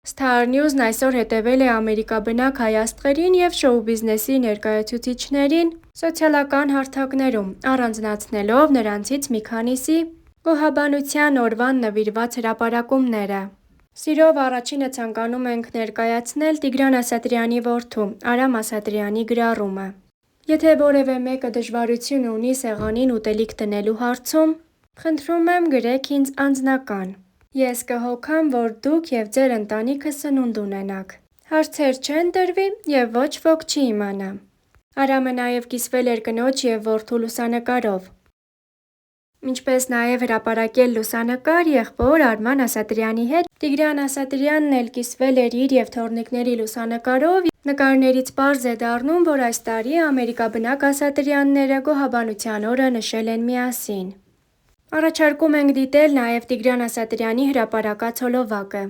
Star News-ն այսօր հետևել է ամերիկաբնակ հայ աստղերին և շոու բիզնեսի ներկայացուցիչներին սոցիալական հարթակներում, առանձնացնելով նրանցից մի քանիսի Գոհաբանության օրվան նվիրված հրապարակումները։ Սիրով առաջինը ցանկանում ենք ներկայացնել Տիգրան Ասատրյանի որդու՝ Արամ Ասատրյանի գրառումը։ Եթե որևէ մեկը դժվարություն ունի սեղանին ուտելիք դնելու հարցում, խնդրում եմ գրեք ինձ անձնական։ Ես կհոգամ, որ դուք և ձեր ընտանիքը սնունդ ունենաք։ Հարցեր չեն տրվի և ոչ ոք չի իմանա։ Արամը նաև կիսվել էր կնոջ և որդու լուսանկարով, ինչպես նաև հրապարակել լուսանկար եղբոր Արման Ասատրյանի հետ։ Տիգրան Ասատրյանն էլ կիսվել էր իր և թոռնիկների լուսանկարով։ Նկարներից պարզ է դառնում, որ այս տարի ամերիկաբնակ Ասատրյանները Գոհաբանության օրը նշել են միասին։ Առաջարկում ենք դիտել նաև Տիգրան Ասատրյանի հրապարակած հոլովակը։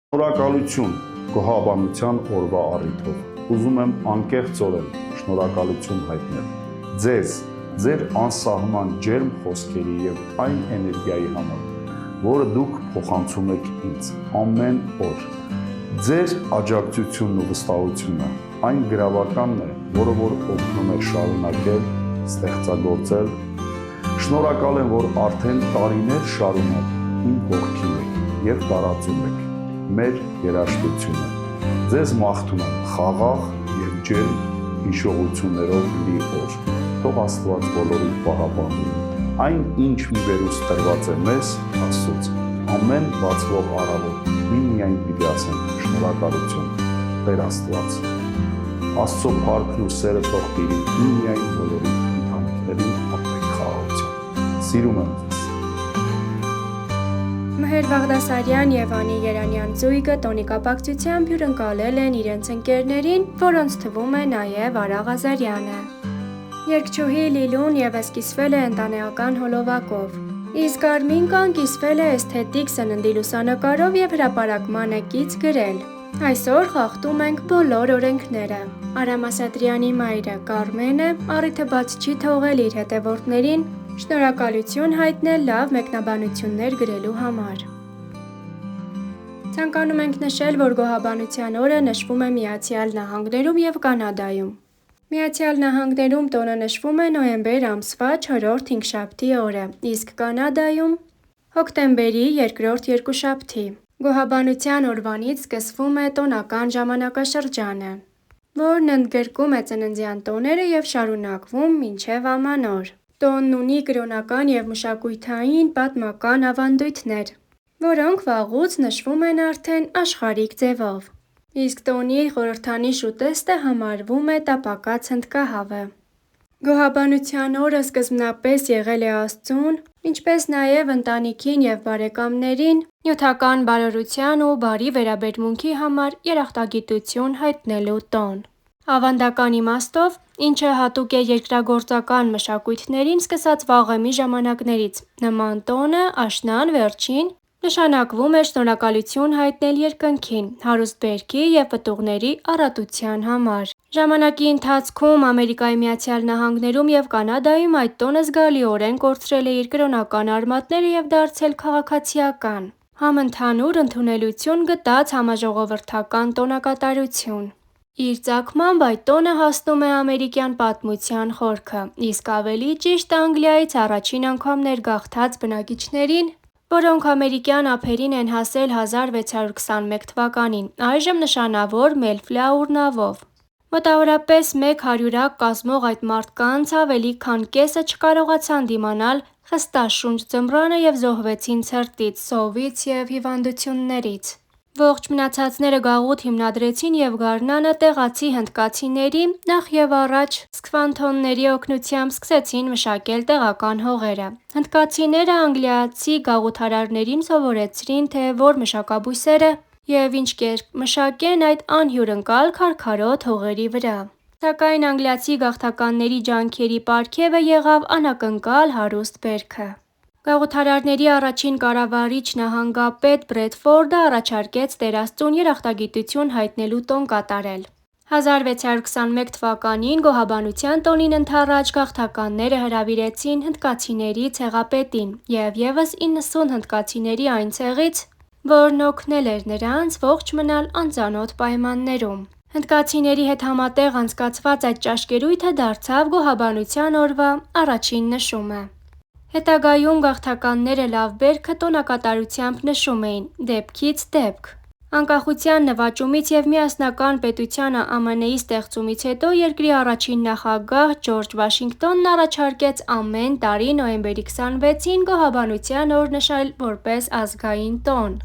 Շնորհակալություն Գոհաբանության օրվա առիթով։ Ուզում եմ անկեղծորեն շնորհակալություն հայտնել ձեզ, ձեր անսահման ջերմ խոսքերի և այն էներգիայի համար, որը դուք փոխանցում եք ինձ ամեն օր։ Ձեր աջակցությունն ու վստահությունը այն գրավականն է, որը օգնում է շարունակել, ստեղծագործել։ Շնորհակալ եմ, որ արդեն տարիներ շարունակ իմ կողքին եք և տարածում եք մեր երաժշտությունը։ Ձեզ մաղթում եմ խաղաղ և ջերմ հիշողություններով լի օր։ Թող Աստված բոլորին պահապանի։ Այն, ինչ մի վերուս տրված է մեզ Աստծուց, ամեն բացվող առավոտ միմիայն պիտի ասենք շնորհակալություն, Տեր Աստված։ Աստծո փառքն ու սերը թող տիրի միմիայն բոլորի ընտանիքներին ապրեք խաղաղությամբ։ Սիրում եմ ձեզ։ Մհեր Բաղդասարյան և Անի Երանյան զույգը տոնի կապակցությամբ հյուրընկալել են իրենց ընկերներին, որոնց թվում է նաև Արա Ղազարյանը։ Երգչուհի Լիլուն ևս կիսվել է ընտանեկան հոլովակով, իսկ Արմինկան կիսվել է էսթետիկ սննդի լուսանկարով և հրապարակման է կից գրել. Այսօր խախտում ենք բոլոր օրենքները։ Արամ Ասատրյանի մայրը՝ Կարմենը, առիթը բաց չի թողել իր հետևորդներին շնորհակալություն հայտնել լավ մեկնաբանություններ գրելու համար։ Ցանկանում ենք նշել, որ Գոհաբանության օրը նշվում է Միացյալ Նահանգներում և Կանադայում։ Միացյալ Նահանգներում տոնը նշվում է նոյեմբեր ամսվա 4-րդ հինգշաբթի օրը, իսկ Կանադայում՝ հոկտեմբերի 2-րդ երկուշաբթի։ Գոհաբանության օրվանից սկսվում է տոնական ժամանակաշրջանը, որն ընդգրկում է ծննդյան տոները և շարունակվում մինչև Ամանոր։ Տոնն ունի կրոնական և մշակութային պատմական ավանդույթներ, որոնք վաղուց նշվում են արդեն աշխարհիկ ձևով, իսկ տոնի խորհրդանիշ ուտեստը համարվում է տապակած հնդկահավը։ Գոհաբանության օրը սկզբնապես եղել է Աստծուն, ինչպես նաև ընտանիքին և բարեկամներին նյութական բարօրության ու բարի վերաբերմունքի համար երախտագիտություն հայտնելու տոն։ Ավանդական իմաստով, ինչը հատուկ է երկրագործական մշակույթներին սկսած վաղեմի ժամանակներից, նման տոնը աշնան վերջին նշանակվում էր շնորհակալություն հայտնել երկնքին հարուստ բերքի և պտուղների առատության համար։ Ժամանակի ընթացքում Ամերիկայի Միացյալ Նահանգներում և Կանադայում այդ տոնը զգալիորեն կորցրել է իր կրոնական արմատները և դարձել քաղաքացիական, համընդհանուր ընդունելություն գտած համաժողովրդական տոնակատարություն։ Իր ծագմամբ այդ տոնը հասնում է ամերիկյան պատմության խորքը, իսկ ավելի ճիշտ Անգլիայից առաջին անգամ ներգաղթած բնակիչներին, որոնք ամերիկյան ափերին են հասել 1621 թվականին, այժմ նշանավոր Մելֆլաուր նավով։ Մոտավորապես մեկ հարյուրակ կազմող այդ մարդկանց ավելի քան կեսը չկարողացան դիմանալ խստաշունչ ձմռանը և զոհվեցին ցրտից, սովից և հիվանդություններից։ Ողջ մնացածները գաղութ հիմնադրեցին և գարնանը տեղացի հնդկացիների, նախ և առաջ սքվանթոնների օգնությամբ սկսեցին մշակել տեղական հողերը։ Հնդկացիները անգլիացի գաղութարարներին սովորեցրին, թե որ մշակաբույսերը և ինչ կերպ մշակեն այդ անհյուրընկալ քարքարոտ հողերի վրա։ Սակայն անգլիացի գաղթականների ջանքերի պարգևը եղավ անակնկալ հարուստ բերքը։ Գաղութարարների առաջին կառավարիչ նահանգապետ Բրեդֆորդը առաջարկեց Տեր Աստծուն երախտագիտություն հայտնելու տոն կատարել։ 1621 թվականին Գոհաբանության տոնին ընդառաջ գաղթականները հրավիրեցին հնդկացիների ցեղապետին և ևս 90 հնդկացիների այն ցեղից, որն օգնել էր նրանց ողջ մնալ անծանոթ պայմաններում։ Հնդկացիների հետ համատեղ անցկացված այդ ճաշկերույթը դարձավ գոհաբանության օրվա առաջին նշումը։ Հետագայում գաղթականները լավ բերքը տոնակատարությամբ նշում էին «դեպքից դեպք»։ Անկախության նվաճումից և միասնական պետության ԱՄՆ-ի ստեղծումից հետո երկրի առաջին նախագահ Ջորջ Վաշինգտոնն առաջարկեց ամեն տարի նոյեմբերի 26-ին գոհաբանության օր նշել որպես ազգային տոն։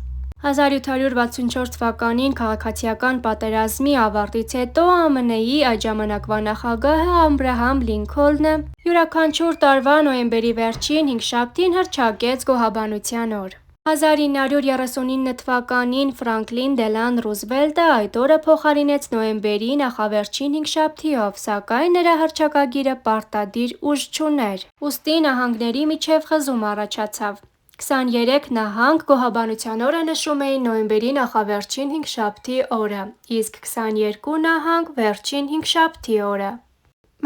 1764 թվականին քաղաքացիական պատերազմի ավարտից հետո ԱՄՆ-ի այդ ժամանակվա նախագահը Աբրահամ Լինքոլնը յուրաքանչյուր տարվա նոյեմբերի վերջին հինգշաբթին հռչակեց գոհաբանության օր։ 1939 թվականին Ֆրանկլին Դելան Ռուզվելտը այդ օրը փոխարինեց նոյեմբերի նախավերջին հինգշաբթիով, սակայն նրա հռչակագիրը պարտադիր ուժ չուներ, ուստի նահանգների միջև խզում առաջացավ։ 23 նահանգ գոհաբանության օրը նշում էին նոյեմբերի նախավերջին հինգշաբթի օրը, իսկ 22 նահանգ վերջին հինգշաբթի օրը։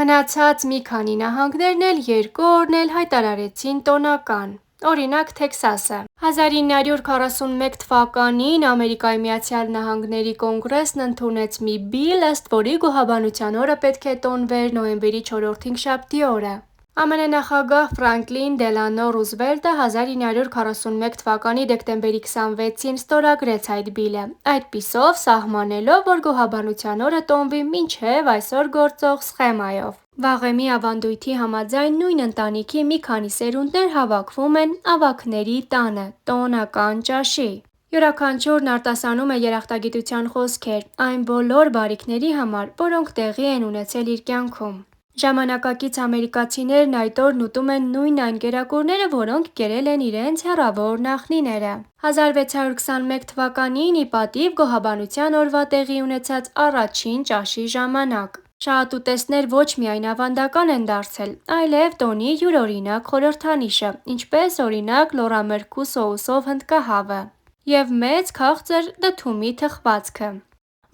Մնացած մի քանի նահանգներն էլ երկու օրն էլ հայտարարեցին տոնական։ Օրինակ Թեքսասը։ 1941 թվականին Ամերիկայի Միացյալ Նահանգների կոնգրեսն ընդունեց մի բիլ, ըստ որի գոհաբանության օրը պետք է տոնվեր նոյեմբերի 4-րդ հինգշաբթի օրը։ ԱՄՆ նախագահ Ֆրանկլին Դելանո Ռուզվելտը 1941 թվականի դեկտեմբերի 26-ին ստորագրեց այդ բիլը, այդպիսով սահմանելով, որ գոհաբանության օրը տոնվի մինչև այսօր գործող սխեմայով։ Վաղեմի ավանդույթի համաձայն նույն ընտանիքի մի քանի սերունդներ հավաքվում են ավագների տանը տոնական ճաշի։ Յուրաքանչյուրն արտասանում է երախտագիտության խոսքեր այն բոլոր բարիքների համար, որոնք տեղի են ունեցել իր կյանքում։ Ժամանակակից ամերիկացիներն այդ օրն ուտում են նույն այն կերակուրները, որոնք կերել են իրենց հեռավոր նախնիները։ 1621 թվականին ի պատիվ գոհաբանության օրվա տեղի ունեցած առաջին ճաշի ժամանակ։ Շահատուտեսներ ոչ միայն ավանդական են դարձել, այլև տոնի յուրօրինակ խորհրդանիշը, ինչպես օրինակ լոռամրգու սոուսով հնդկահավը և մեծ քաղցր դդումի թխվածքը։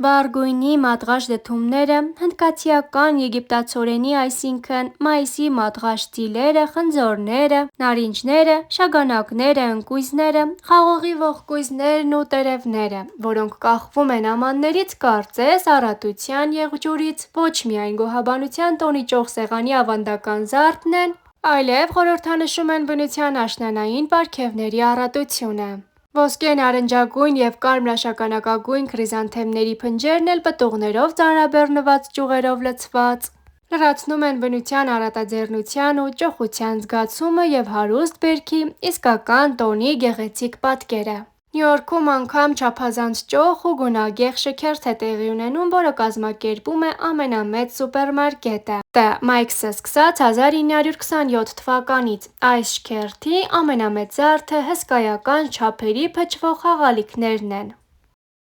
Վառ գույնի մատղաշ դդումները, հնդկացիական եգիպտացորենի, այսինքն մայիսի մատղաշ ծիլերը, խնձորները, նարինջները, շագանակները, ընկույզները, խաղողի ողկույզներն ու տերևները, որոնք կախվում են ամաններից, կարծես առատության եղջյուրից, ոչ միայն գոհաբանության տոնի ճոխ սեղանի ավանդական զարդն են, այլև խորհրդանշում են բնության աշնանային պարգևների առատությունը։ Ոսկե նարնջագույն և կարմրաշագանակագույն քրիզանթեմների փնջերն էլ պտուղներով ծանրաբեռնված ճյուղերով լցված, լրացնում են բնության առատաձեռնության ու ճոխության զգացումը և հարուստ բերքի իսկական տոնի գեղեցիկ պատկերը։ Նյու Յորքում անգամ չափազանց ճոխ ու գունագեղ շքերթ է տեղի ունենում, որը կազմակերպում է ամենամեծ սուպերմարկետը T. Mike's-ը սկսած 1927 թվականից։ Այս շքերթի ամենամեծ զարդը հսկայական չափերի փչվող խաղալիքներն են։